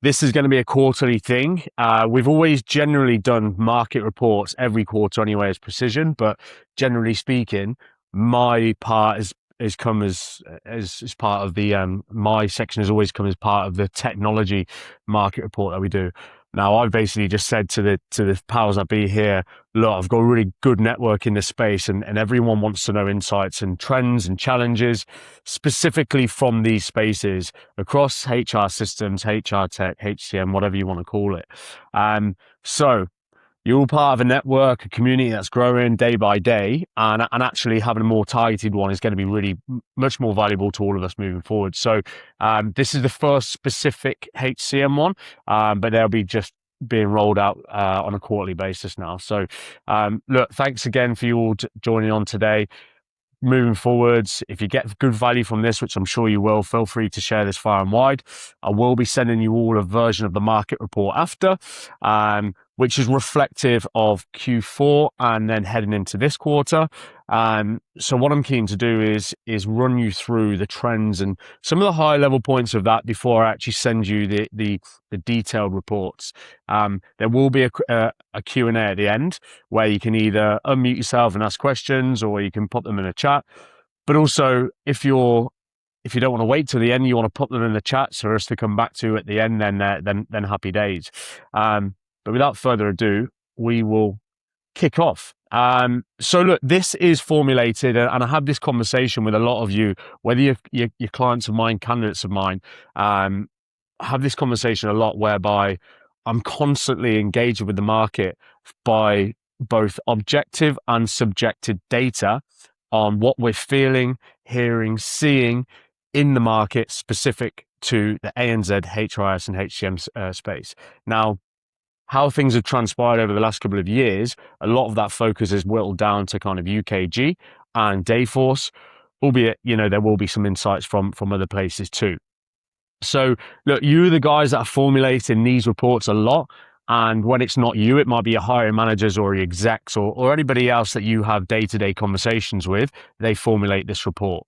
This is going to be a quarterly thing. We've always generally done market reports every quarter anyway as precision, but generally speaking, my part has come as part of the my section has always come as part of the technology market report that we do. Now, I've basically just said to the powers that be here, look, I've got a really good network in this space, and everyone wants to know insights and trends and challenges specifically from these spaces across HR systems, HR tech, HCM, whatever you want to call it. So you're all part of a network, a community that's growing day by day, and actually having a more targeted one is going to be really much more valuable to all of us moving forward. So this is the first specific HCM one, but they'll be just being rolled out on a quarterly basis now. So look, thanks again for you all joining on today. Moving forwards, if you get good value from this, which I'm sure you will, feel free to share this far and wide. I will be sending you all a version of the market report after, which is reflective of Q4 and then heading into this quarter. So what I'm keen to do is run you through the trends and some of the high level points of that before I actually send you the detailed reports. There will be a Q&A at the end where you can either unmute yourself and ask questions, or you can put them in a chat. But also, if you don't want to wait till the end, you want to put them in the chat for us to come back to at the end, then happy days. But without further ado, we will kick off. So look, this is formulated, and I have this conversation with a lot of you, whether you're clients of mine, candidates of mine. I have this conversation a lot whereby I'm constantly engaged with the market by both objective and subjective data on what we're feeling, hearing, seeing in the market specific to the ANZ, HRIS and HCM space. Now, how things have transpired over the last couple of years, a lot of that focus is whittled down to kind of UKG and Dayforce, albeit, there will be some insights from other places too. So look, you're the guys that are formulating these reports a lot. And when it's not you, it might be your hiring managers or your execs or anybody else that you have day-to-day conversations with. They formulate this report.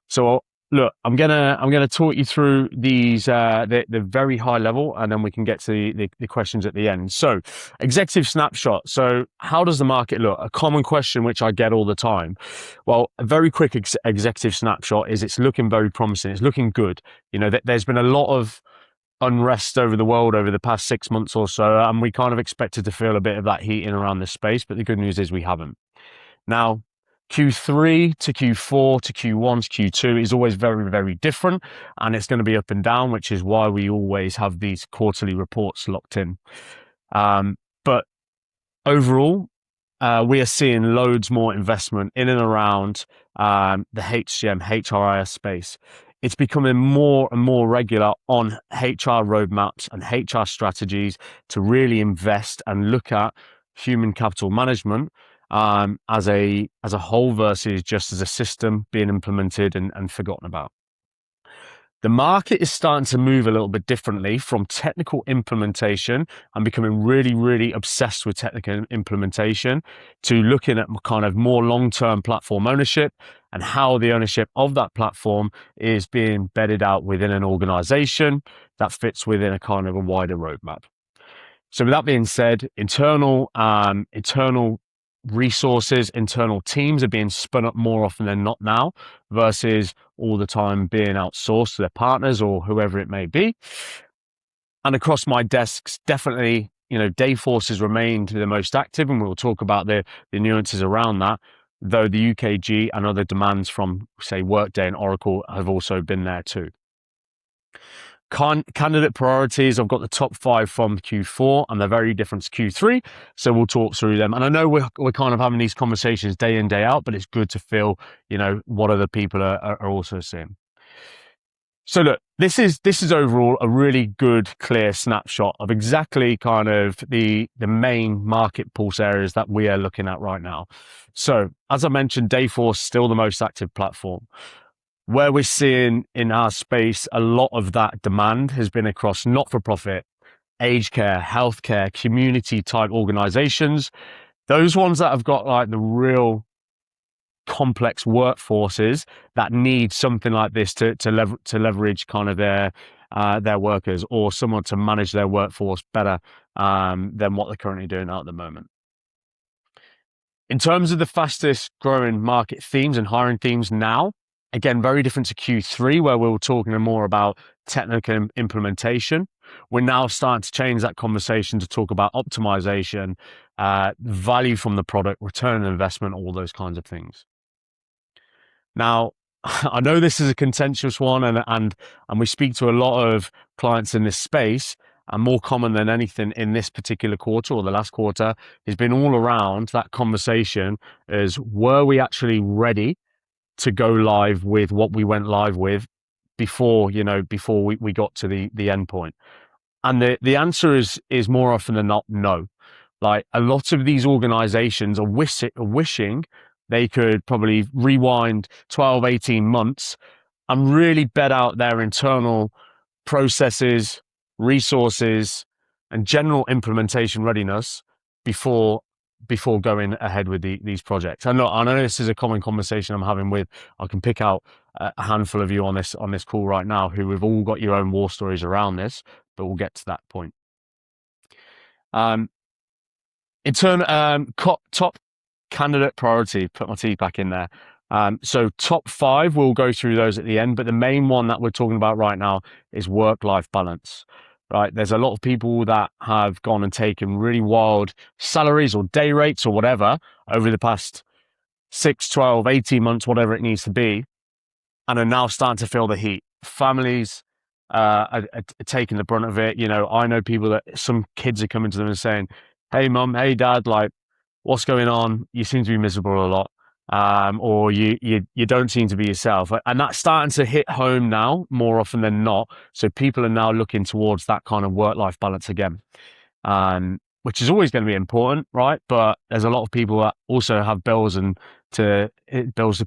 So look, I'm gonna talk you through these the very high level, and then we can get to the questions at the end. So, executive snapshot. So, how does the market look? A common question which I get all the time. Well, a very quick executive snapshot is it's looking very promising. It's looking good. There's been a lot of unrest over the world over the past 6 months or so, and we kind of expected to feel a bit of that heat in around this space. But the good news is we haven't. Now, Q3 to Q4 to Q1 to Q2 is always very, very different, and it's going to be up and down, which is why we always have these quarterly reports locked in. But overall, we are seeing loads more investment in and around the HCM, HRIS space. It's becoming more and more regular on HR roadmaps and HR strategies to really invest and look at human capital management as a whole versus just as a system being implemented and forgotten about. The market is starting to move a little bit differently from technical implementation and becoming really, really obsessed with technical implementation to looking at kind of more long-term platform ownership and how the ownership of that platform is being bedded out within an organization that fits within a kind of a wider roadmap. So with that being said, internal resources, internal teams are being spun up more often than not now versus all the time being outsourced to their partners or whoever it may be. And across my desks, definitely, Dayforce has remained the most active, and we'll talk about the nuances around that, though the UKG and other demands from, say, Workday and Oracle have also been there too. Candidate priorities, I've got the top 5 from Q4 and they're very different to Q3. So we'll talk through them. And I know we're kind of having these conversations day in, day out, but it's good to feel, what other people are also seeing. So look, this is overall a really good, clear snapshot of exactly kind of the main market pulse areas that we are looking at right now. So as I mentioned, Dayforce is still the most active platform. Where we're seeing in our space, a lot of that demand has been across not-for-profit, aged care, healthcare, community type organizations. Those ones that have got like the real complex workforces that need something like this to leverage kind of their their workers, or someone to manage their workforce better than what they're currently doing at the moment. In terms of the fastest growing market themes and hiring themes now, again, very different to Q3, where we were talking more about technical implementation. We're now starting to change that conversation to talk about optimization, value from the product, return on investment, all those kinds of things. Now, I know this is a contentious one, and we speak to a lot of clients in this space, and more common than anything in this particular quarter or the last quarter has been all around that conversation is, were we actually ready to go live with what we went live with before we got to the end point? And the answer is more often than not, no. Like, a lot of these organizations are wishing they could probably rewind 12, 18 months and really bed out their internal processes, resources, and general implementation readiness before going ahead with these projects. And look, I know this is a common conversation I'm having with, I can pick out a handful of you on this call right now who have all got your own war stories around this, but we'll get to that point. In turn, top candidate priority, put my teeth back in there. So top 5, we'll go through those at the end, but the main one that we're talking about right now is work-life balance, right? There's a lot of people that have gone and taken really wild salaries or day rates or whatever over the past 6, 12, 18 months, whatever it needs to be, and are now starting to feel the heat. Families are taking the brunt of it. You know, I know people that some kids are coming to them and saying, "Hey mum, hey dad, like, what's going on? You seem to be miserable a lot. Or you don't seem to be yourself." And that's starting to hit home now more often than not. So people are now looking towards that kind of work-life balance again, which is always going to be important, right? But there's a lot of people that also have bills to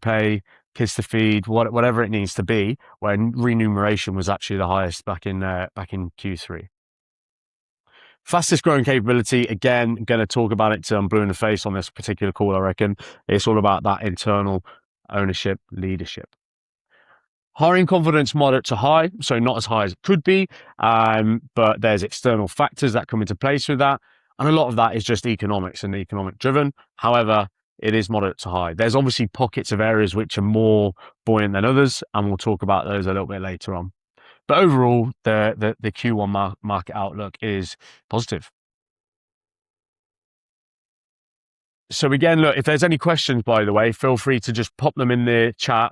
pay, kids to feed, whatever it needs to be, when remuneration was actually the highest back in Q3. Fastest growing capability, again, going to talk about it till I'm blue in the face on this particular call, I reckon. It's all about that internal ownership, leadership. Hiring confidence, moderate to high, so not as high as it could be, but there's external factors that come into place with that. And a lot of that is just economics and economic driven. However, it is moderate to high. There's obviously pockets of areas which are more buoyant than others, and we'll talk about those a little bit later on. But overall, the Q1 market outlook is positive. So again, look, if there's any questions, by the way, feel free to just pop them in the chat.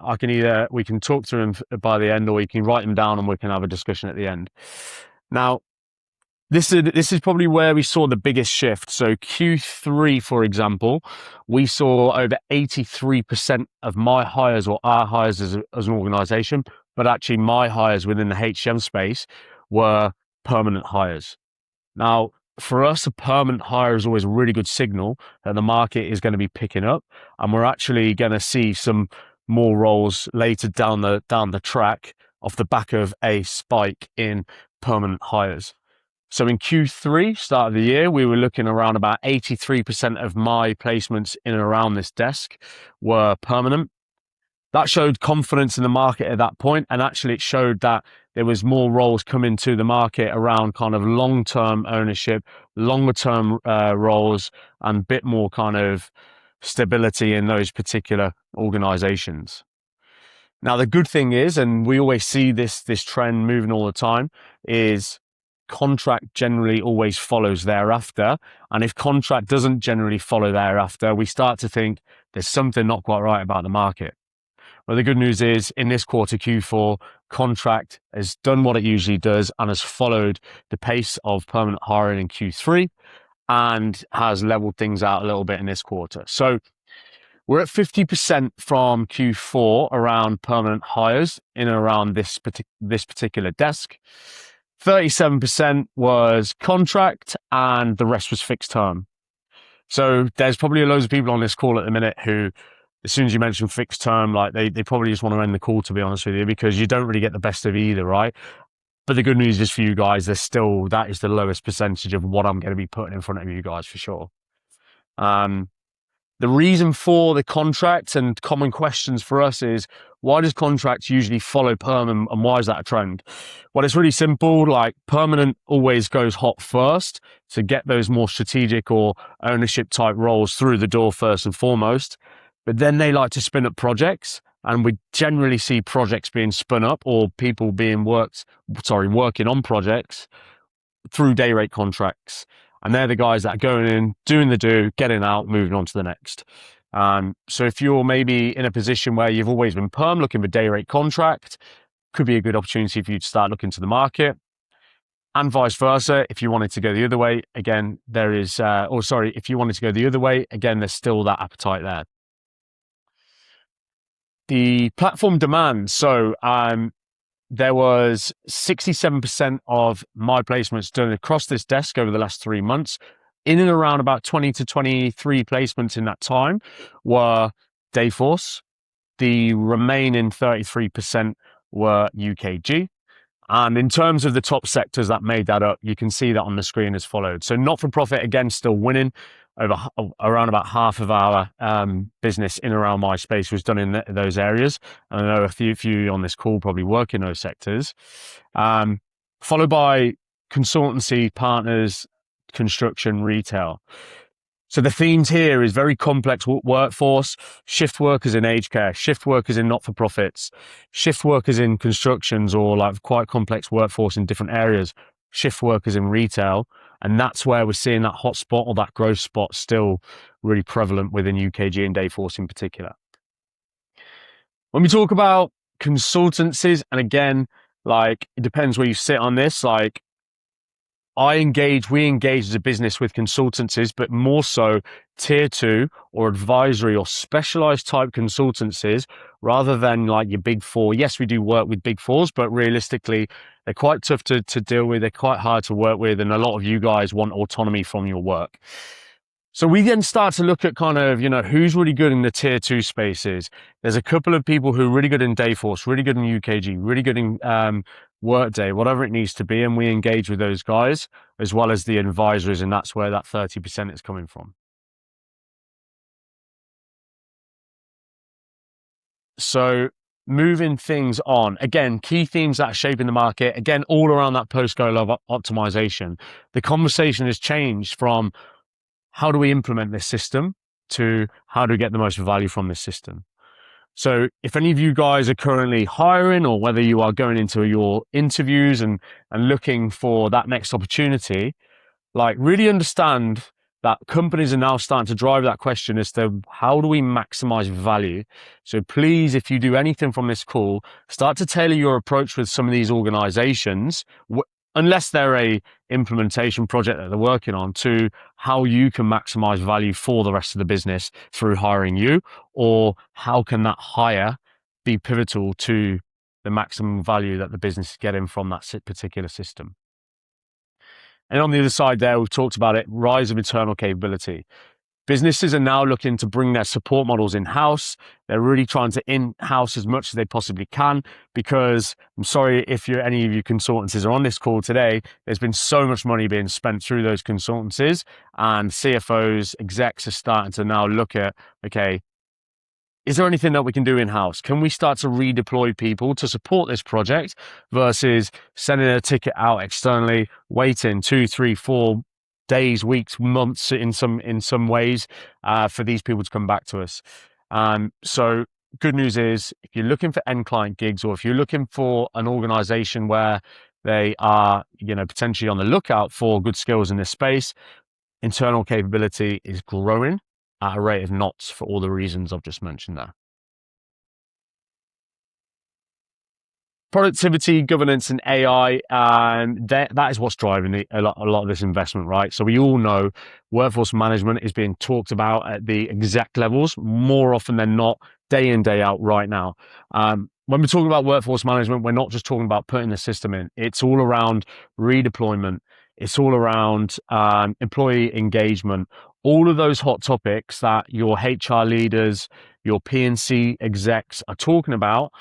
We can talk through them by the end, or you can write them down and we can have a discussion at the end. Now, this is probably where we saw the biggest shift. So Q3, for example, we saw over 83% of my hires, or our hires as an organization, but actually my hires within the HCM space were permanent hires. Now, for us, a permanent hire is always a really good signal that the market is going to be picking up, and we're actually going to see some more roles later down the track off the back of a spike in permanent hires. So in Q3, start of the year, we were looking around about 83% of my placements in and around this desk were permanent. That showed confidence in the market at that point, and actually it showed that there was more roles coming to the market around kind of long-term ownership, longer-term roles, and a bit more kind of stability in those particular organizations. Now, the good thing is, and we always see this trend moving all the time, is contract generally always follows thereafter. And if contract doesn't generally follow thereafter, we start to think there's something not quite right about the market. Well, the good news is, in this quarter, Q4, contract has done what it usually does and has followed the pace of permanent hiring in Q3 and has leveled things out a little bit in this quarter. So we're at 50% from Q4 around permanent hires in and around this particular desk. 37% was contract, and the rest was fixed term. So there's probably loads of people on this call at the minute who, as soon as you mention fixed term, like they probably just want to end the call, to be honest with you, because you don't really get the best of either, right? But the good news is for you guys, that is the lowest percentage of what I'm going to be putting in front of you guys for sure. The reason for the contract and common questions for us is, why does contracts usually follow perm, and why is that a trend? Well, it's really simple. Like, permanent always goes hot first to get those more strategic or ownership type roles through the door first and foremost. But then they like to spin up projects, and we generally see projects being spun up or people being working on projects through day rate contracts. And they're the guys that are going in, doing the do, getting out, moving on to the next. So if you're maybe in a position where you've always been perm, looking for day rate contract, could be a good opportunity for you to start looking to the market. And vice versa, if you wanted to go the other way, again, if you wanted to go the other way, again, there's still that appetite there. The platform demand. So there was 67% of my placements done across this desk over the last 3 months. In and around about 20 to 23 placements in that time were Dayforce. The remaining 33% were UKG. And in terms of the top sectors that made that up, you can see that on the screen as followed. So not-for-profit, again, still winning. Around about half of our business in and around my space was done in those areas. And I know a few on this call probably work in those sectors. Followed by consultancy, partners, construction, retail. So the themes here is very complex workforce, shift workers in aged care, shift workers in not-for-profits, shift workers in constructions, or like quite complex workforce in different areas, shift workers in retail. And that's where we're seeing that hot spot or that growth spot still really prevalent within UKG and Dayforce in particular. When we talk about consultancies, and again, like, it depends where you sit on this, like, we engage as a business with consultancies, but more so tier 2 or advisory or specialized type consultancies rather than like your big four. Yes, we do work with big fours, but realistically, they're quite tough to deal with. They're quite hard to work with. And a lot of you guys want autonomy from your work. So we then start to look at kind of, who's really good in the tier 2 spaces. There's a couple of people who are really good in Dayforce, really good in UKG, really good in Workday, whatever it needs to be. And we engage with those guys as well as the advisors. And that's where that 30% is coming from. So moving things on, again, key themes that are shaping the market, again, all around that post-go live optimization. The conversation has changed from how do we implement this system to how do we get the most value from this system? So if any of you guys are currently hiring, or whether you are going into your interviews and looking for that next opportunity, like, really understand that companies are now starting to drive that question as to how do we maximize value. So please, if you do anything from this call, start to tailor your approach with some of these organizations, unless they're a implementation project that they're working on, to how you can maximize value for the rest of the business through hiring you, or how can that hire be pivotal to the maximum value that the business is getting from that particular system. And on the other side there, we've talked about it, rise of internal capability. Businesses are now looking to bring their support models in-house. They're really trying to in-house as much as they possibly can, because I'm sorry if any of you consultancies are on this call today, there's been so much money being spent through those consultancies, and CFOs, execs are starting to now look at, okay, is there anything that we can do in-house? Can we start to redeploy people to support this project versus sending a ticket out externally, waiting 2, 3, 4 days, weeks, months in some ways for these people to come back to us. So good news is, if you're looking for end client gigs, or if you're looking for an organization where they are, potentially on the lookout for good skills in this space, internal capability is growing at a rate of knots for all the reasons I've just mentioned there. Productivity, governance, and AI, that is what's driving a lot of this investment, right? So we all know workforce management is being talked about at the exec levels more often than not, day in, day out right now. When we're talking about workforce management, we're not just talking about putting the system in. It's all around redeployment. It's all around employee engagement. All of those hot topics that your HR leaders, your P&C execs are talking about,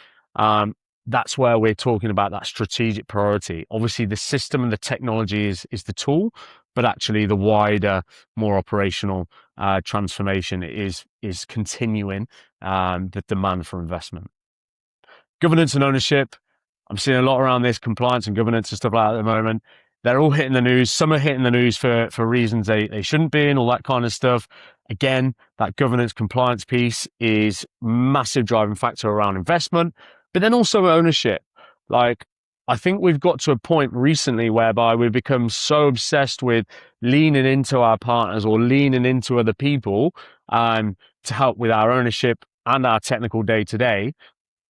that's where we're talking about that strategic priority. Obviously, the system and the technology is the tool, but actually the wider, more operational transformation is continuing the demand for investment. Governance and ownership. I'm seeing a lot around this compliance and governance and stuff like that at the moment. They're all hitting the news. Some are hitting the news for reasons they shouldn't be and all that kind of stuff. Again, that governance compliance piece is massive driving factor around investment, but then also ownership. Like, I think we've got to a point recently whereby we've become so obsessed with leaning into our partners or leaning into other people to help with our ownership and our technical day-to-day,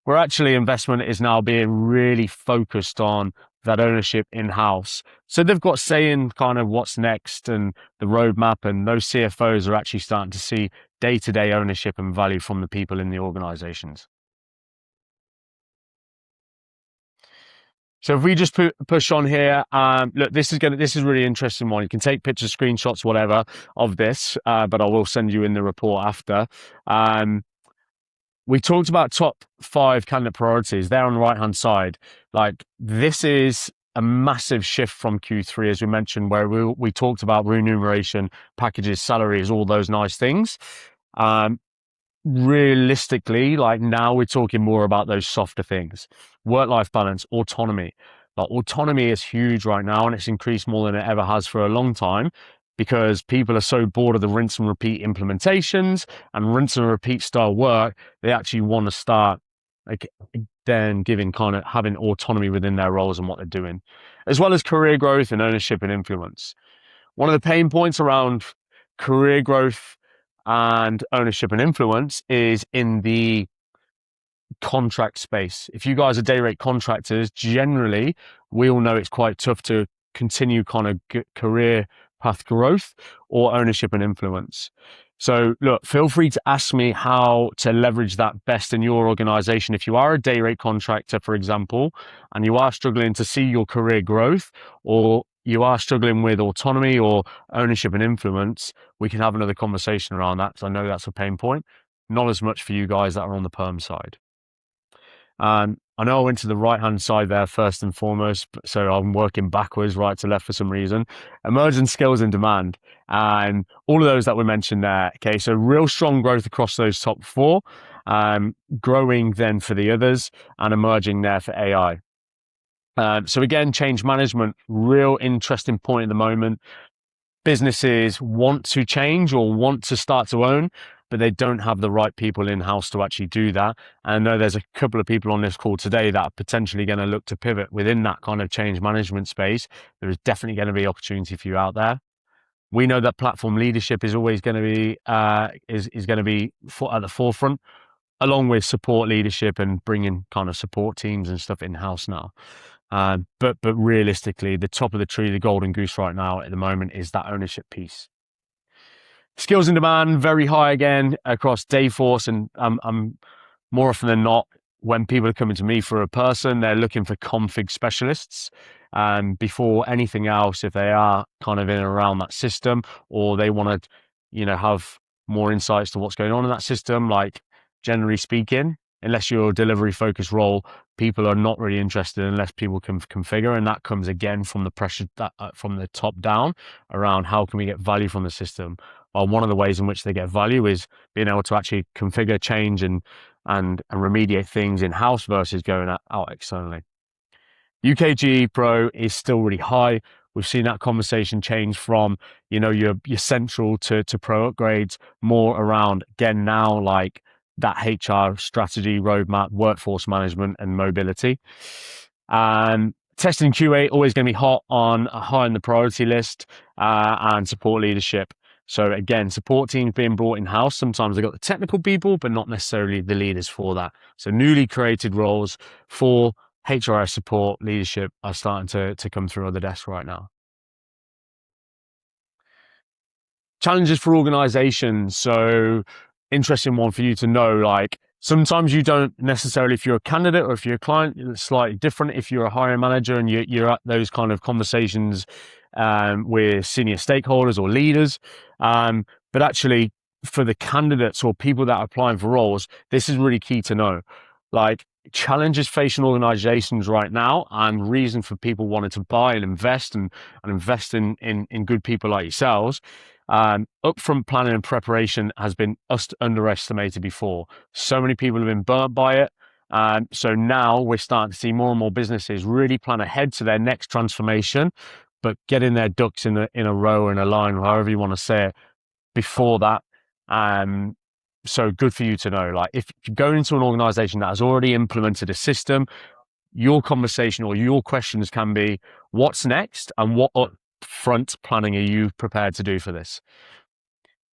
where actually investment is now being really focused on that ownership in-house. So they've got say in kind of what's next and the roadmap, and those CFOs are actually starting to see day-to-day ownership and value from the people in the organizations. So if we just push on here, look, this is a really interesting one. You can take pictures, screenshots, whatever of this, but I will send you in the report after. We talked about top 5 candidate priorities there on the right-hand side. Like, this is a massive shift from Q3, as we mentioned, where we talked about remuneration, packages, salaries, all those nice things. Realistically, like now we're talking more about those softer things. Work-life balance, autonomy. Like, autonomy is huge right now, and it's increased more than it ever has for a long time, because people are so bored of the rinse and repeat implementations and rinse and repeat style work. They actually want to start like then having autonomy within their roles and what they're doing, as well as career growth and ownership and influence. One of the pain points around career growth and ownership and influence is in the contract space. If you guys are day rate contractors, generally we all know it's quite tough to continue kind of career path growth or ownership and influence. So look, feel free to ask me how to leverage that best in your organization. If you are a day rate contractor, for example, and you are struggling to see your career growth, or you are struggling with autonomy or ownership and influence, we can have another conversation around that, because I know that's a pain point. Not as much for you guys that are on the perm side. I know I went to the right-hand side there first and foremost, so I'm working backwards, right to left for some reason. Emerging skills and demand, and all of those that were mentioned there. Okay, so real strong growth across those top 4, growing then for the others, and emerging there for AI. So again, change management, real interesting point at the moment. Businesses want to change or want to start to own, but they don't have the right people in-house to actually do that. And I know there's a couple of people on this call today that are potentially going to look to pivot within that kind of change management space. There is definitely going to be opportunity for you out there. We know that platform leadership is always going to be is going to be at the forefront, along with support leadership and bringing kind of support teams and stuff in-house now. But realistically, the top of the tree, the golden goose right now at the moment, is that ownership piece. Skills in demand, very high again across Dayforce, and I'm more often than not, when people are coming to me for a person, they're looking for config specialists. Before anything else, if they are kind of in and around that system, or they want to, have more insights to what's going on in that system, like, generally speaking, unless you're a delivery focused role, people are not really interested unless people can configure. And that comes again from the pressure that, from the top down around how can we get value from the system. Well, one of the ways in which they get value is being able to actually configure, change, and remediate things in-house versus going out externally. UKG Pro is still really high. We've seen that conversation change from, your central to pro upgrades, more around, again, now, like that HR strategy, roadmap, workforce management, and mobility. Testing QA always going to be high on the priority list, and support leadership. So again, support teams being brought in-house. Sometimes they've got the technical people, but not necessarily the leaders for that. So newly created roles for HRIS support leadership are starting to come through on the desk right now. Challenges for organizations. So interesting one for you to know, like, sometimes you don't necessarily, if you're a candidate or if you're a client, it's slightly different. If you're a hiring manager and you're at those kind of conversations with senior stakeholders or leaders, but actually for the candidates or people that are applying for roles, this is really key to know. Like, challenges facing organizations right now, and reason for people wanting to buy and invest and invest in good people like yourselves, Upfront planning and preparation has been underestimated before. So many people have been burnt by it. So now we're starting to see more and more businesses really plan ahead to their next transformation, but getting their ducks in a row, in a line, however you want to say it, before that. So good for you to know. Like, if you go into an organization that has already implemented a system, your conversation or your questions can be, what's next and what upfront planning are you prepared to do for this?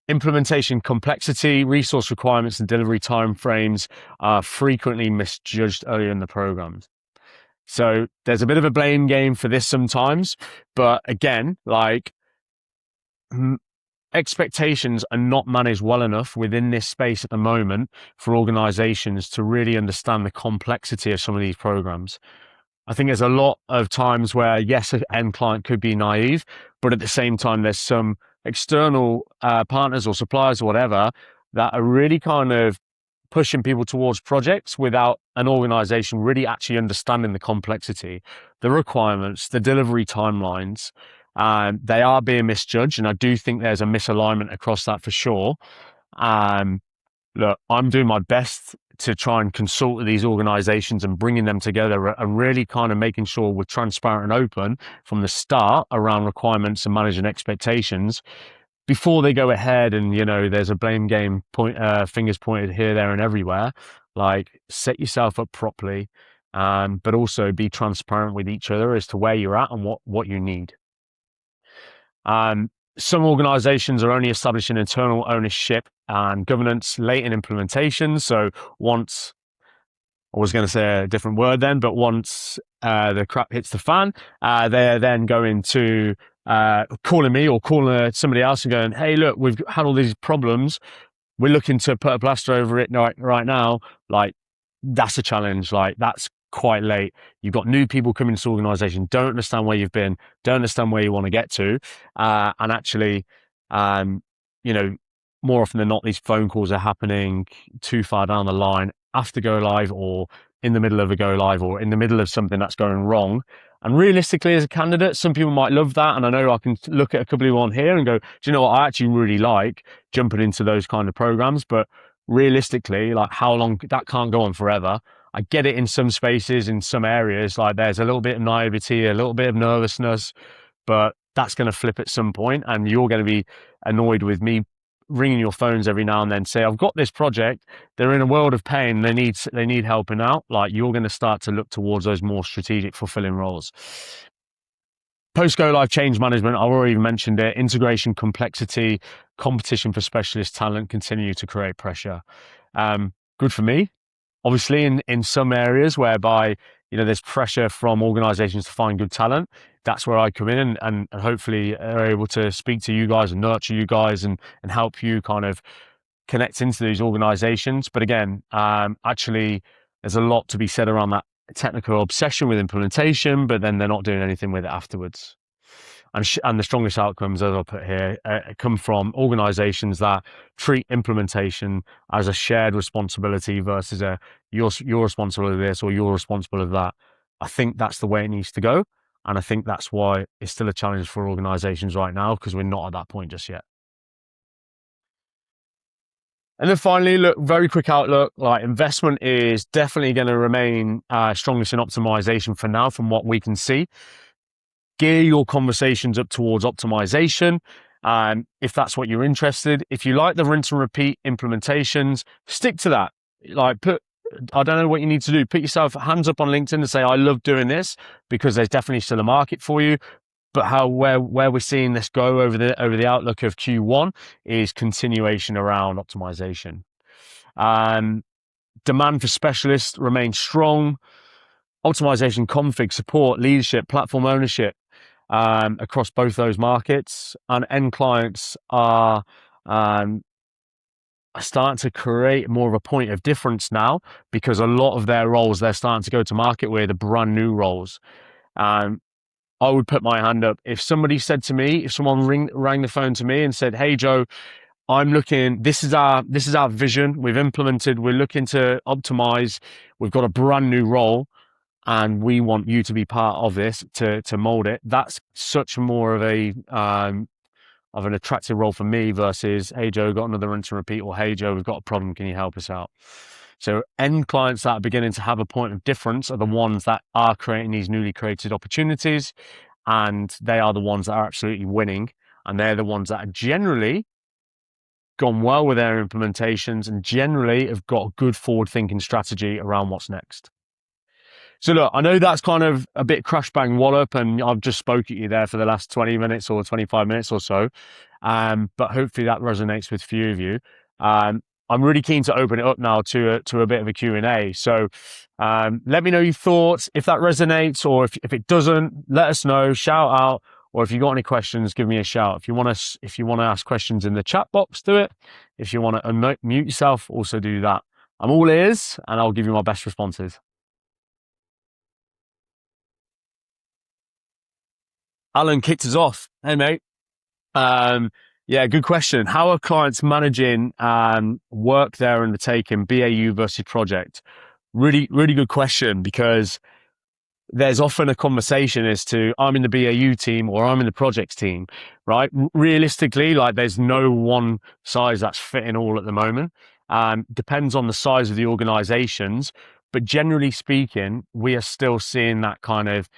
Implementation complexity, resource requirements, and delivery timeframes are frequently misjudged earlier in the programs. So there's a bit of a blame game for this sometimes, but again, like, expectations are not managed well enough within this space at the moment for organizations to really understand the complexity of some of these programs. I think there's a lot of times where, yes, an end client could be naive, but at the same time, there's some external partners or suppliers or whatever that are really kind of pushing people towards projects without an organization really actually understanding the complexity, the requirements, the delivery timelines. They are being misjudged, and I do think there's a misalignment across that for sure. Look, I'm doing my best to try and consult with these organizations and bringing them together and really kind of making sure we're transparent and open from the start around requirements and managing expectations before they go ahead and, there's a blame game, fingers pointed here, there, and everywhere. Like, set yourself up properly, but also be transparent with each other as to where you're at and what you need. Some organizations are only establishing internal ownership and governance late in implementation. So once, I was going to say a different word then, but once the crap hits the fan, they're then going to calling me or calling somebody else and going, hey, look, we've had all these problems. We're looking to put a plaster over it right now. Like, that's a challenge. Like, that's quite late. You've got new people coming into the organization, don't understand where you've been, don't understand where you want to get to. And actually, more often than not, these phone calls are happening too far down the line after go live, or in the middle of a go live, or in the middle of something that's going wrong. And realistically, as a candidate, some people might love that. And I know I can look at a couple of you on here and go, do you know what? I actually really like jumping into those kind of programs. But realistically, like, how long? That can't go on forever. I get it in some spaces, in some areas, like there's a little bit of naivety, a little bit of nervousness, but that's going to flip at some point, and you're going to be annoyed with me ringing your phones every now and then, say, I've got this project, they're in a world of pain, they need helping out. Like, you're going to start to look towards those more strategic, fulfilling roles. Post-go live change management, I've already mentioned it. Integration complexity, competition for specialist talent continue to create pressure. Good for me. Obviously, in some areas whereby, there's pressure from organizations to find good talent, that's where I come in and hopefully are able to speak to you guys and nurture you guys and help you kind of connect into these organizations. But again, actually, there's a lot to be said around that technical obsession with implementation, but then they're not doing anything with it afterwards. And the strongest outcomes, as I'll put here, come from organizations that treat implementation as a shared responsibility versus you're responsible of this or you're responsible of that. I think that's the way it needs to go. And I think that's why it's still a challenge for organizations right now, because we're not at that point just yet. And then finally, look, very quick outlook, like, investment is definitely going to remain strongest in optimization for now, from what we can see. Gear your conversations up towards optimization, if that's what you're interested. If you like the rinse and repeat implementations, stick to that. Like, I don't know what you need to do. Put yourself hands up on LinkedIn and say, I love doing this, because there's definitely still a market for you. But where we're seeing this go over the outlook of Q1 is continuation around optimization. Demand for specialists remains strong. Optimization, config, support, leadership, platform ownership, across both those markets, and end clients are starting to create more of a point of difference now, because a lot of their roles they're starting to go to market with are brand new roles. I would put my hand up if somebody said to me, if someone rang the phone to me and said, "Hey Joe, I'm looking. This is our vision. We've implemented. We're looking to optimize. We've got a brand new role, and we want you to be part of this to mold it." That's such more of a of an attractive role for me versus, hey Joe, got another rinse and repeat, or hey Joe, we've got a problem, can you help us out? So end clients that are beginning to have a point of difference are the ones that are creating these newly created opportunities, and they are the ones that are absolutely winning, and they're the ones that are generally gone well with their implementations and generally have got a good forward thinking strategy around what's next. So look, I know that's kind of a bit crash bang wallop, and I've just spoke at you there for the last 20 minutes or 25 minutes or so. But hopefully that resonates with a few of you. I'm really keen to open it up now to a bit of a Q&A. So let me know your thoughts. If that resonates, or if it doesn't, let us know, shout out. Or if you've got any questions, give me a shout. If you want to ask questions in the chat box, do it. If you want to unmute yourself, also do that. I'm all ears, and I'll give you my best responses. Alan kicked us off. Hey, mate. Yeah, good question. How are clients managing work they're undertaking, BAU versus project? Really, really good question, because there's often a conversation as to, I'm in the BAU team or I'm in the projects team, right? Realistically, like, there's no one size that's fitting all at the moment. Depends on the size of the organizations, but generally speaking, we are still seeing that kind of,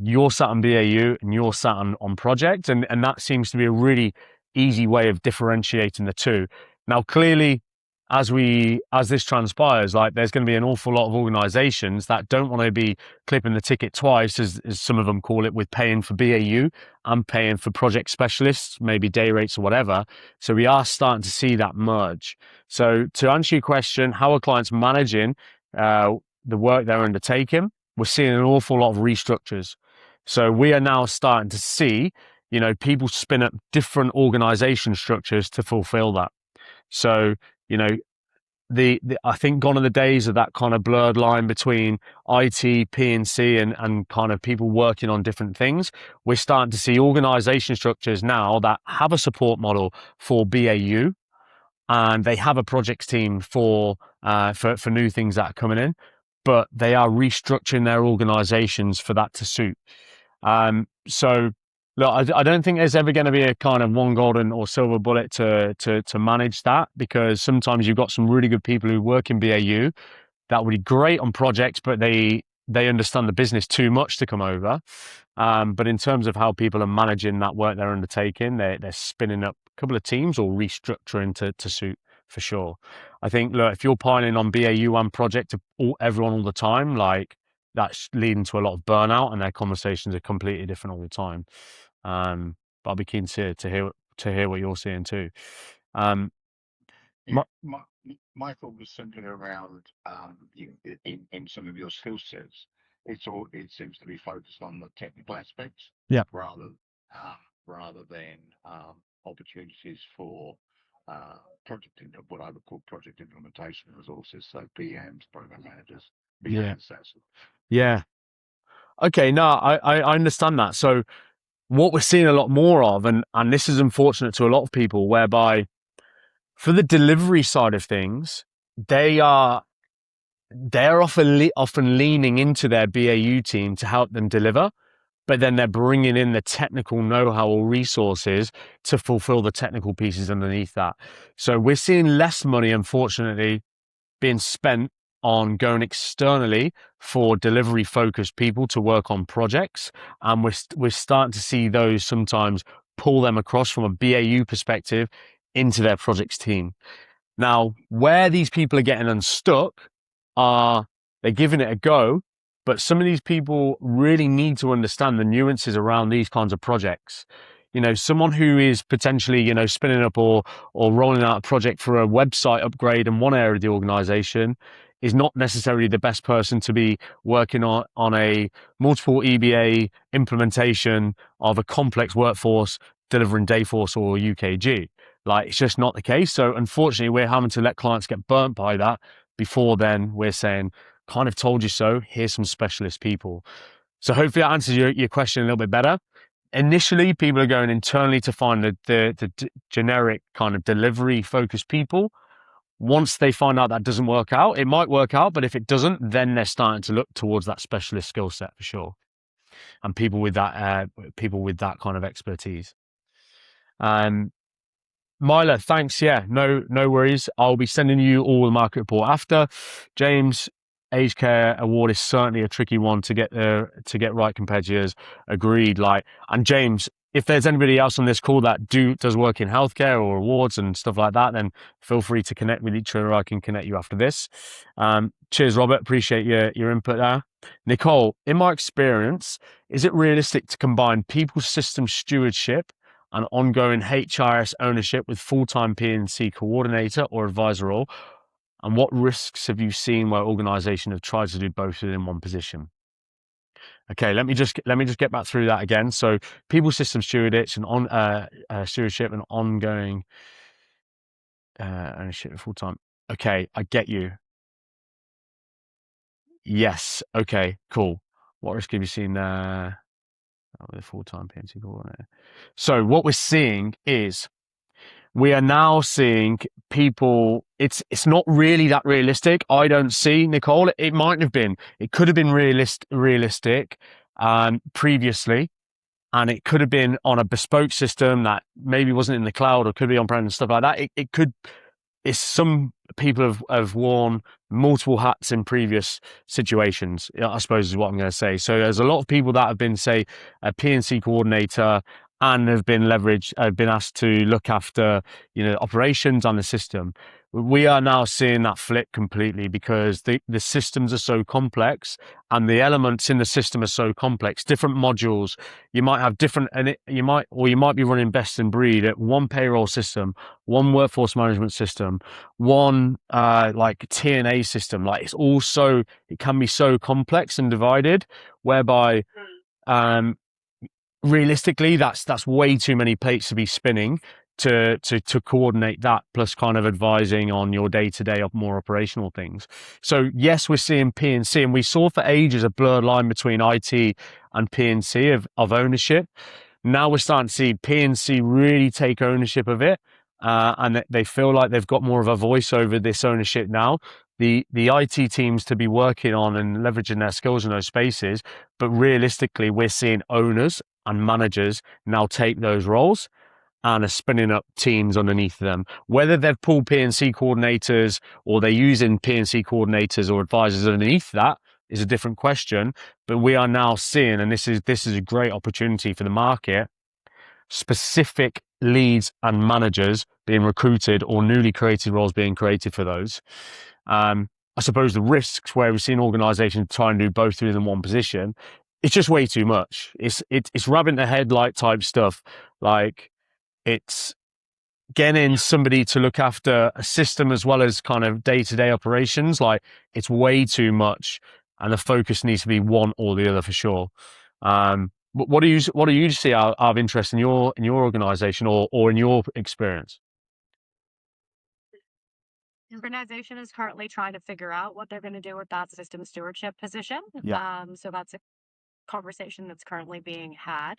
you're sat on BAU and you're sat on project. And that seems to be a really easy way of differentiating the two. Now, clearly, as this transpires, like, there's going to be an awful lot of organizations that don't want to be clipping the ticket twice, as some of them call it, with paying for BAU and paying for project specialists, maybe day rates or whatever. So we are starting to see that merge. So to answer your question, how are clients managing the work they're undertaking? We're seeing an awful lot of restructures. So we are now starting to see, people spin up different organization structures to fulfill that. So, I think gone are the days of that kind of blurred line between IT, P&C, and kind of people working on different things. We're starting to see organization structures now that have a support model for BAU, and they have a projects team for new things that are coming in, but they are restructuring their organizations for that to suit. So look, I don't think there's ever going to be a kind of one golden or silver bullet to manage that, because sometimes you've got some really good people who work in BAU that would be great on projects, but they understand the business too much to come over. But in terms of how people are managing that work they're undertaking, they're spinning up a couple of teams or restructuring to suit, for sure. I think, look, if you're piling on BAU and project to everyone all the time, like, that's leading to a lot of burnout, and their conversations are completely different all the time. But I'll be keen to hear what you're seeing too. My thought was simply around in some of your skill sets. It seems to be focused on the technical aspects, yeah, rather than opportunities for what I would call project implementation resources, so PMs, program managers, BAs, that sort. Yeah. Okay, no, I understand that. So what we're seeing a lot more of, and this is unfortunate to a lot of people, whereby for the delivery side of things, they're often leaning into their BAU team to help them deliver, but then they're bringing in the technical know-how or resources to fulfill the technical pieces underneath that. So we're seeing less money, unfortunately, being spent on going externally for delivery focused people to work on projects. And we're starting to see those sometimes pull them across from a BAU perspective into their projects team. Now, where these people are getting unstuck are, they're giving it a go, but some of these people really need to understand the nuances around these kinds of projects. Someone who is potentially, spinning up or rolling out a project for a website upgrade in one area of the organization is not necessarily the best person to be working on a multiple EBA implementation of a complex workforce delivering Dayforce or UKG. Like, it's just not the case. So unfortunately, we're having to let clients get burnt by that before then we're saying, kind of told you so, here's some specialist people. So hopefully that answers your question a little bit better. Initially, people are going internally to find the generic kind of delivery focused people. Once they find out that doesn't work out, it might work out, but if it doesn't, then they're starting to look towards that specialist skill set, for sure, and people with that kind of expertise. Myla, thanks. Yeah, no worries. I'll be sending you all the market report after. James, aged care award is certainly a tricky one to get right compared to yours. Agreed. And James, if there's anybody else on this call that does work in healthcare or awards and stuff like that, then feel free to connect with each other. I can connect you after this. Cheers, Robert. Appreciate your input there. Nicole, in my experience, is it realistic to combine people system stewardship and ongoing HRIS ownership with full-time P&C coordinator or advisor role? And what risks have you seen where organizations have tried to do both within one position? Okay, let me just get back through that again. So people system stewardship and ongoing ownership of full-time. Okay, I get you. Yes. Okay, cool. What risk have you seen there with a full-time P&C coordinator? So what we're seeing is we are now seeing people, it's not really that realistic. I don't see, Nicole, it might have been, it could have been realistic previously, and it could have been on a bespoke system that maybe wasn't in the cloud or could be on-prem and stuff like that. It's some people have worn multiple hats in previous situations, I suppose is what I'm going to say. So there's a lot of people that have been, say, a P&C coordinator and have been asked to look after, operations on the system. We are now seeing that flip completely because the systems are so complex and the elements in the system are so complex. Different modules, you might have different, and you might be running best in breed at one payroll system, one workforce management system, one TNA system. It can be so complex and divided, whereby realistically that's way too many plates to be spinning to coordinate that, plus kind of advising on your day-to-day more operational things. So yes, we're seeing P&C, and we saw for ages a blurred line between IT and P&C of ownership. Now we're starting to see P&C really take ownership of it, and they feel like they've got more of a voice over this ownership now. The IT teams to be working on and leveraging their skills in those spaces, but realistically, we're seeing owners and managers now take those roles and are spinning up teams underneath them. Whether they've pulled P&C coordinators or they're using P&C coordinators or advisors underneath that is a different question. But we are now seeing, and this is a great opportunity for the market, specific leads and managers being recruited or newly created roles being created for those. I suppose the risks where we've seen organizations try and do both within one position, it's just way too much. It's rabbit in the headlight type stuff. It's getting somebody to look after a system as well as kind of day-to-day operations. It's way too much, and the focus needs to be one or the other for sure. What do you see out of interest in your organization or in your experience? The organization is currently trying to figure out what they're going to do with that system stewardship position. Yeah. So that's a conversation that's currently being had.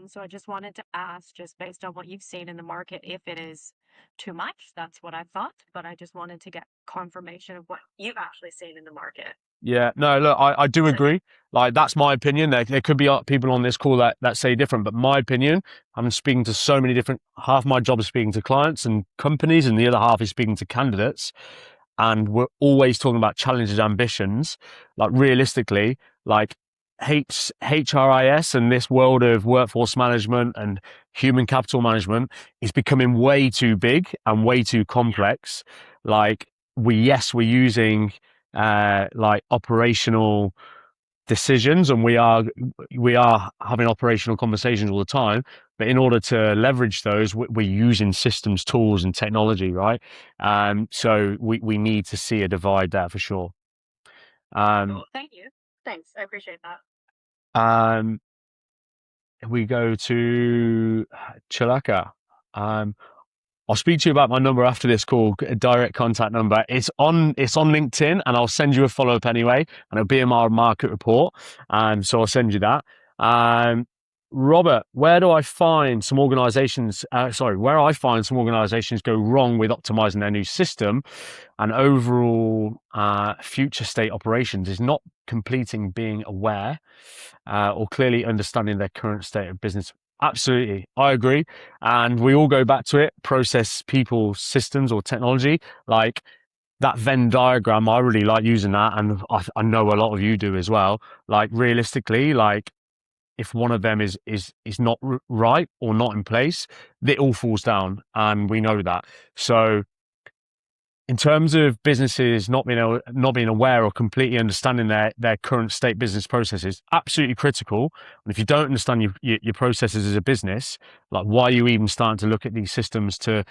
So I just wanted to ask, just based on what you've seen in the market, if it is too much. That's what I thought, but I just wanted to get confirmation of what you've actually seen in the market. Yeah, no, look, I do agree. That's my opinion. There could be people on this call that say different, but my opinion, I'm speaking to so many different, half my job is speaking to clients and companies, and the other half is speaking to candidates. And we're always talking about challenges, ambitions. Realistically, HRIS and this world of workforce management and human capital management is becoming way too big and way too complex. We're using operational decisions, and we are having operational conversations all the time, but in order to leverage those, we're using systems, tools, and technology, right? So we need to see a divide there for sure. Cool. Thank you. Thanks, I appreciate that. We go to Chalaka. I'll speak to you about my number after this call, a direct contact number. It's on LinkedIn, and I'll send you a follow-up anyway, and it'll be in my market report. So I'll send you that. Robert, where I find some organizations go wrong with optimizing their new system and overall future state operations is not completing being aware or clearly understanding their current state of business Absolutely. I agree. And we all go back to it, process, people, systems or technology. Like that Venn diagram, I really like using that. And I know a lot of you do as well. Like realistically, like if one of them is not right or not in place, it all falls down. And we know that. So in terms of businesses not being aware or completely understanding their current state business processes, absolutely critical. And if you don't understand your processes as a business, like why are you even starting to look at these systems to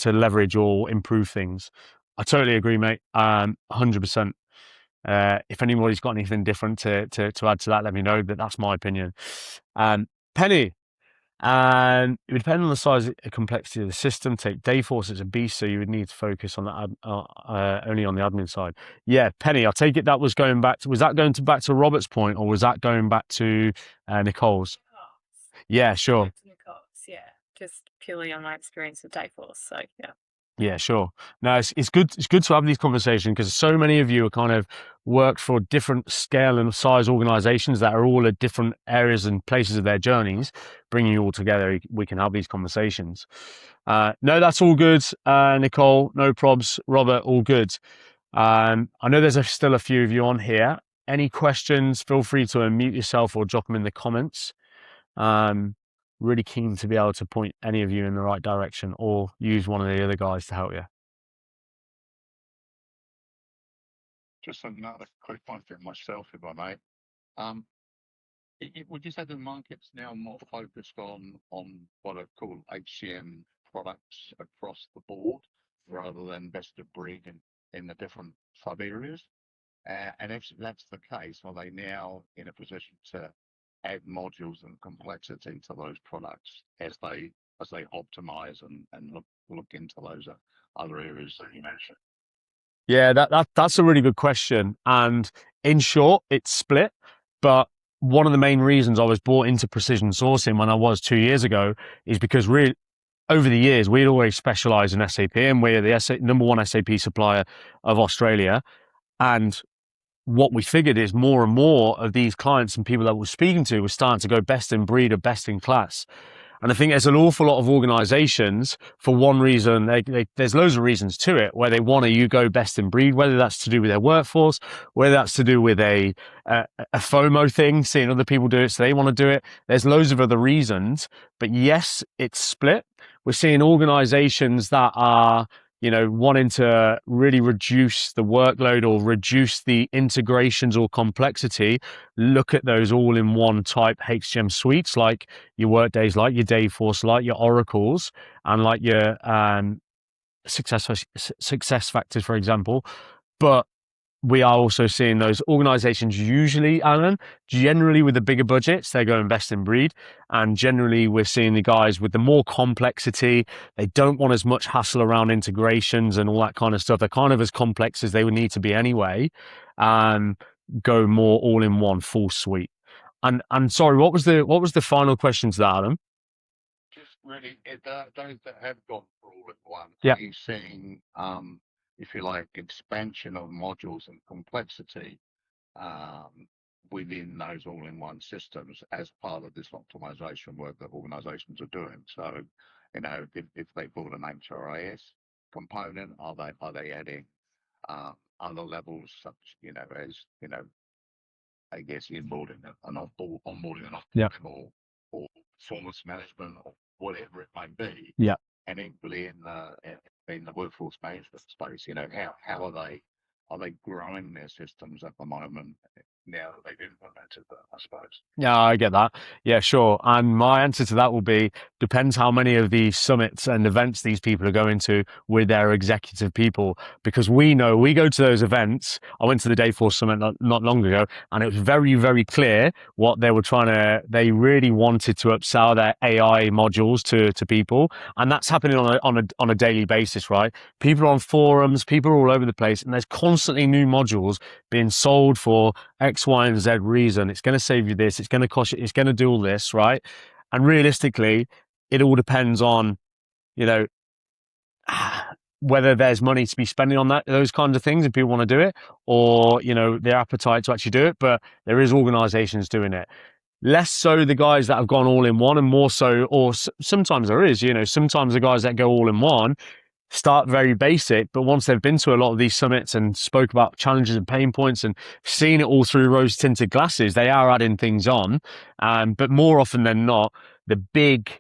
leverage or improve things? I totally agree, mate. 100%. If anybody's got anything different to add to that, let me know. But that's my opinion. Penny, and it would depend on the size and complexity of the system. Take Dayforce as a beast, so you would need to focus on the only on the admin side. Yeah, Penny, I'll take it that was going back to, was that going to back to Robert's point, or was that going back to Nicole's? Yeah, sure. Nicole's, yeah, just purely on my experience with Dayforce. So yeah. Yeah, sure. No, it's good. It's good to have these conversations because so many of you are kind of worked for different scale and size organizations that are all at different areas and places of their journeys. Bringing you all together, we can have these conversations. No, that's all good. Nicole, no probs. Robert, all good. I know there's still a few of you on here. Any questions? Feel free to unmute yourself or drop them in the comments. Really keen to be able to point any of you in the right direction or use one of the other guys to help you. Just another quick one for myself, if I may. Would you say the market's now more focused on what I call HCM products across the board rather than best of breed in the different sub areas? And if that's the case, are they now in a position to add modules and complexity to those products as they optimize and look into those other areas that you mentioned? Yeah, that's a really good question. And in short, it's split. But one of the main reasons I was brought into precision sourcing when I was 2 years ago is because really over the years, we'd always specialized in SAP, and we're the number one SAP supplier of Australia. And what we figured is more and more of these clients and people that we're speaking to were starting to go best in breed or best in class. And I think there's an awful lot of organizations, for one reason, there's loads of reasons to it, where they want you go best in breed, whether that's to do with their workforce, whether that's to do with a FOMO thing, seeing other people do it, so they want to do it. There's loads of other reasons. But yes, it's split. We're seeing organizations that are wanting to really reduce the workload or reduce the integrations or complexity, look at those all-in-one type HCM suites like your Workdays, like your Dayforce, like your Oracles, and like your success factors, for example. But we are also seeing those organizations usually, Alan, generally with the bigger budgets, they're going best in breed. And generally we're seeing the guys with the more complexity. They don't want as much hassle around integrations and all that kind of stuff. They're kind of as complex as they would need to be anyway. Go more all in one full suite. And sorry, what was the final question to that, Adam? Just really, those that have gone for all in one, yeah. Are you seeing if you like, expansion of modules and complexity within those all-in-one systems as part of this optimization work that organizations are doing? So, if they bought an HRIS component, are they adding other levels such, as, I guess onboarding and offboarding or performance management or whatever it may be. Yeah. And equally in the workforce management space, how are they growing their systems at the moment now that they've implemented them, I suppose? Yeah, I get that. Yeah, sure. And my answer to that will be, depends how many of these summits and events these people are going to with their executive people, because we know we go to those events. I went to the Dayforce summit not long ago, and it was very, very clear what they were they really wanted to upsell their AI modules to people. And that's happening on a daily basis, right? People are on forums, people are all over the place, and there's constantly new modules being sold for X, Y, and Z reason. It's going to save you this, it's going to cost you, it's going to do all this, right? And realistically, it all depends on, whether there's money to be spending on those kinds of things, and people want to do it, or, their appetite to actually do it. But there is organizations doing it. less so the guys that have gone all in one, and more so, or sometimes there is, sometimes the guys that go all in one start very basic, but once they've been to a lot of these summits and spoke about challenges and pain points and seen it all through rose tinted glasses, they are adding things on. But more often than not, the big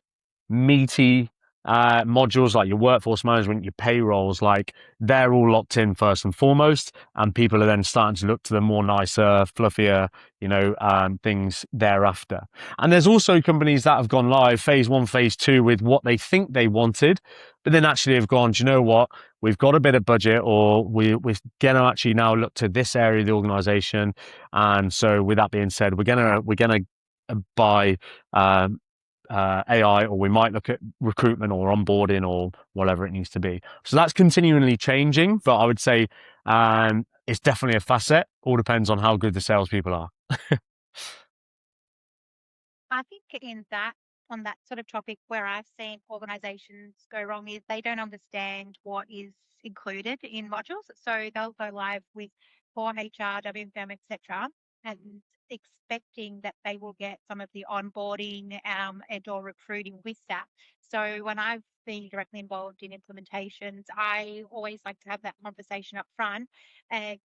meaty modules like your workforce management, your payrolls, like they're all locked in first and foremost, and people are then starting to look to the more nicer, fluffier, things thereafter. And there's also companies that have gone live phase 1, phase 2 with what they think they wanted, but then actually have gone, do you know what? We've got a bit of budget, or we're going to actually now look to this area of the organization. And so with that being said, we're going to buy AI, or we might look at recruitment or onboarding or whatever it needs to be. So that's continually changing, but I would say it's definitely a facet. All depends on how good the salespeople are. I think on that sort of topic, where I've seen organizations go wrong is they don't understand what is included in modules. So they'll go live with core HR, WFM, etc., and expecting that they will get some of the onboarding and or recruiting with that. So when I've been directly involved in implementations, I always like to have that conversation up front and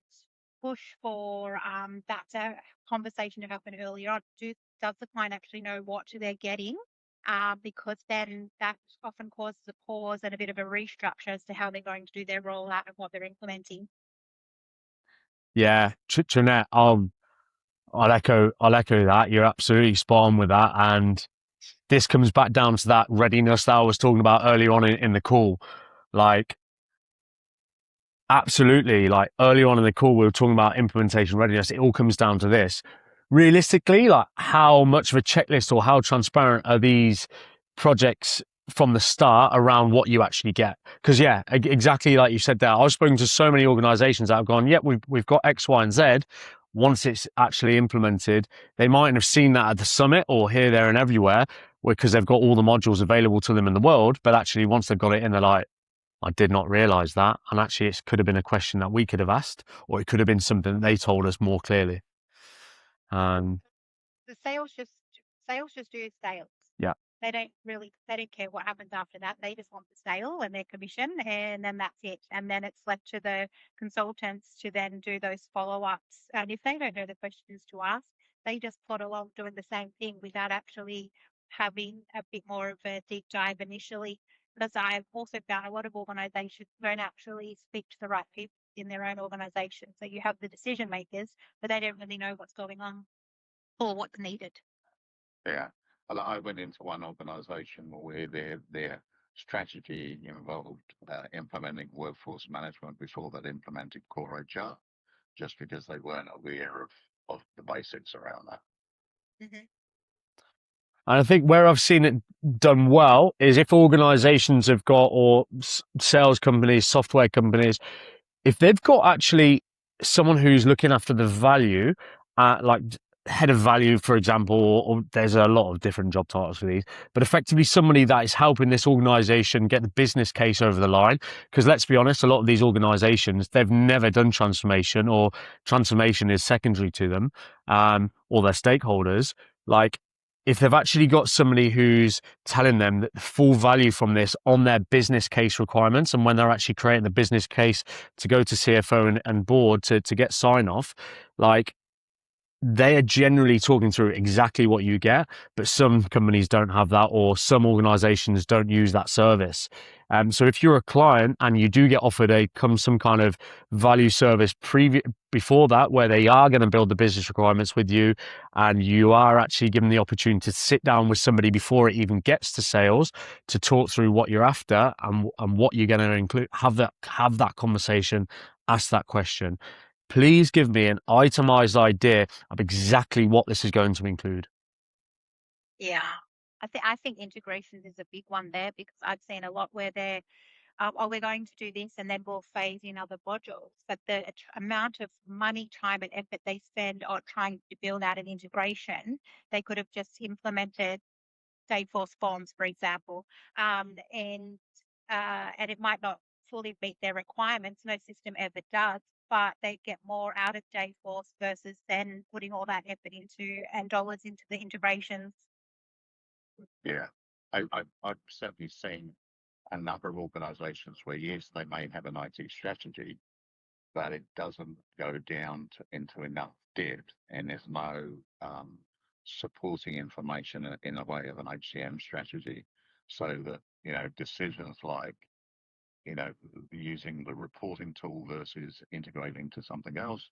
push for that conversation to happen earlier on. Does the client actually know what they're getting? Because then that often causes a pause and a bit of a restructure as to how they're going to do their rollout and what they're implementing. Yeah, Jeanette, I'll echo that. You're absolutely spot on with that. And this comes back down to that readiness that I was talking about earlier on in the call. Like, absolutely, like earlier on in the call, we were talking about implementation readiness. It all comes down to this. Realistically, like, how much of a checklist or how transparent are these projects from the start around what you actually get? Because exactly like you said there, I've spoken to so many organizations that have gone, we've got X, Y, and Z. Once it's actually implemented, they mightn't have seen that at the summit or here, there, and everywhere, because they've got all the modules available to them in the world. But actually, once they've got it in, they're like, I did not realize that. And actually, it could have been a question that we could have asked, or it could have been something that they told us more clearly. The sales just do sales. Yeah. They don't care what happens after that. They just want the sale and their commission, and then that's it. And then it's left to the consultants to then do those follow-ups. And if they don't know the questions to ask, they just plod along doing the same thing without actually having a bit more of a deep dive initially. Because I've also found a lot of organizations don't actually speak to the right people in their own organization. So you have the decision makers, but they don't really know what's going on or what's needed. Yeah. I went into one organisation where their strategy involved implementing workforce management before they'd implemented core HR, just because they weren't aware of the basics around that. Mm-hmm. And I think where I've seen it done well is if organizations have got, or sales companies, software companies, if they've got actually someone who's looking after the value, like head of value, for example, or there's a lot of different job titles for these, but effectively somebody that is helping this organization get the business case over the line. Because let's be honest, a lot of these organizations, they've never done transformation, or transformation is secondary to them, or their stakeholders. Like, if they've actually got somebody who's telling them that the full value from this on their business case requirements, and when they're actually creating the business case to go to CFO and board to get sign off, like, they are generally talking through exactly what you get, but some companies don't have that, or some organizations don't use that service. So if you're a client and you do get offered some kind of value service before that, where they are going to build the business requirements with you, and you are actually given the opportunity to sit down with somebody before it even gets to sales to talk through what you're after and what you're going to include, have that conversation, ask that question. Please give me an itemized idea of exactly what this is going to include. Yeah. I think integrations is a big one there, because I've seen a lot where they're, we're going to do this and then we'll phase in other modules. But the amount of money, time, and effort they spend on trying to build out an integration, they could have just implemented Dayforce forms, for example, and it might not fully meet their requirements. No system ever does. but they get more out of Dayforce versus then putting all that effort into and dollars into the integrations. Yeah, I've certainly seen a number of organisations where, yes, they may have an IT strategy, but it doesn't go down into enough depth, and there's no supporting information in a way of an HCM strategy, so that, you know, decisions like, you know, using the reporting tool versus integrating to something else,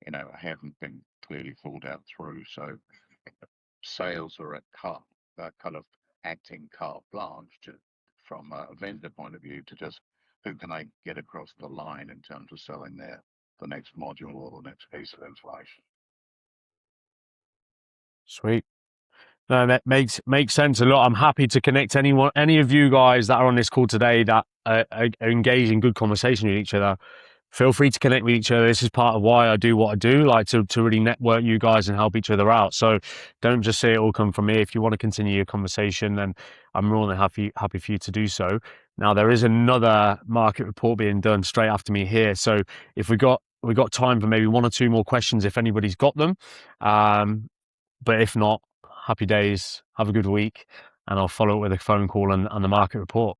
you know, haven't been clearly thought out through. So sales are kind of acting carte blanche from a vendor point of view, to just who can I get across the line in terms of selling the next module or the next piece of information. Sweet. No, that makes sense a lot. I'm happy to connect any of you guys that are on this call today that are engaged in good conversation with each other. Feel free to connect with each other. This is part of why I do what I do, like to really network you guys and help each other out. So don't just say it all come from me. If you want to continue your conversation, then I'm more than happy for you to do so. Now, there is another market report being done straight after me here. So if we got time for maybe one or two more questions, if anybody's got them. But if not, happy days, have a good week, and I'll follow up with a phone call and the market report.